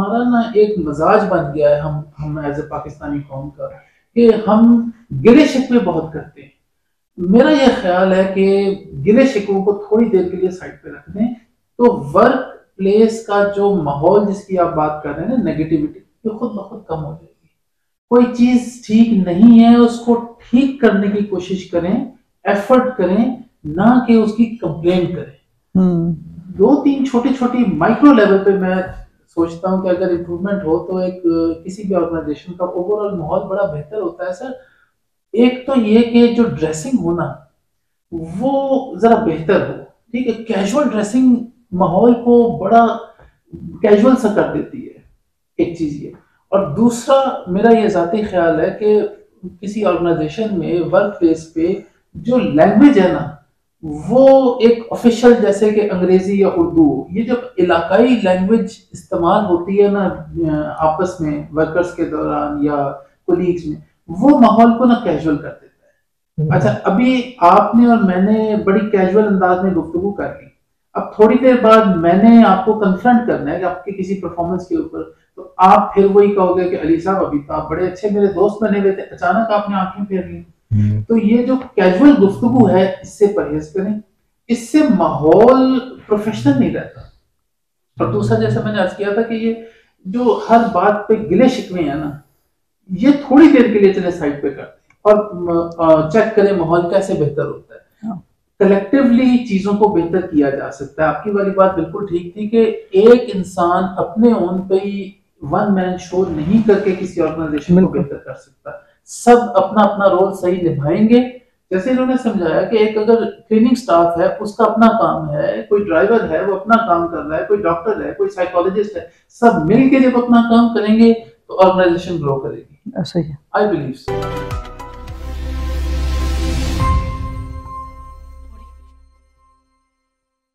हमारा ना एक मजाज बन गया है, हम एज ए पाकिस्तानी कौम का, कि हम गिले शिकवे बहुत करते हैं। मेरा ये ख्याल है कि गिले शिकवों को थोड़ी देर के लिए साइड पे रख दें, तो वर्क प्लेस का जो माहौल जिसकी आप बात कर रहे हैं ना, नेगेटिविटी, ये खुद ब खुद कम हो जाएगी। कोई चीज ठीक नहीं है, उसको ठीक करने की कोशिश करें, एफर्ट करें, ना कि उसकी कंप्लेन करें। दो तीन छोटी छोटी माइक्रो लेवल पे मैं सोचता हूँ कि अगर इम्प्रूवमेंट हो तो एक किसी भी ऑर्गेनाइजेशन का ओवरऑल माहौल बड़ा बेहतर होता है सर। एक तो ये कि जो ड्रेसिंग हो ना, वो जरा बेहतर हो। ठीक है, कैजुअल ड्रेसिंग माहौल को बड़ा कैजुअल सा कर देती है, एक चीज ये। और दूसरा मेरा ये जाती ख्याल है कि किसी ऑर्गेनाइजेशन में वर्क प्लेस पे जो लैंग्वेज है ना, वो एक ऑफिशियल जैसे कि अंग्रेजी या उर्दू, ये जब इलाकाई लैंग्वेज इस्तेमाल होती है ना आपस में वर्कर्स के दौरान या कोलीग्स में, वो माहौल को ना कैजुअल कर देता है। अच्छा, अभी आपने और मैंने बड़ी कैजुअल अंदाज में गुफ्तगू कर ली, अब थोड़ी देर बाद मैंने आपको कन्फ्रंट करना है कि आपके किसी परफॉर्मेंस के ऊपर, तो आप फिर वही कहोगे कि अली साहब अभी तो आप बड़े अच्छे मेरे दोस्त बने हुए थे, अचानक आपने आंखें फेर ली। तो ये जो कैजुअल गुफ्तगू है, इससे परहेज करें, इससे माहौल प्रोफेशनल नहीं रहता। और दूसरा, जैसा मैंने अर्ज किया था कि ये जो हर बात पे गिले शिकवे हैं ना, ये थोड़ी देर के लिए चले साइड पे कर दें और चेक करें माहौल कैसे बेहतर होता है। कलेक्टिवली चीजों को बेहतर किया जा सकता है। आपकी वाली बात बिल्कुल ठीक थी कि एक इंसान अपने ओन पे ही वन मैन शो नहीं करके किसी ऑर्गेनाइजेशन को बेहतर कर सकता। सब अपना अपना रोल सही निभाएंगे। जैसे इन्होंने समझाया कि एक अगर क्लीनिंग स्टाफ है, उसका अपना काम है, कोई ड्राइवर है वो अपना काम कर रहा है, कोई डॉक्टर है, कोई साइकोलॉजिस्ट है, सब मिलके जब अपना काम करेंगे तो ऑर्गेनाइजेशन ग्रो करेगी। ऐसा ही है, आई बिलीव सो।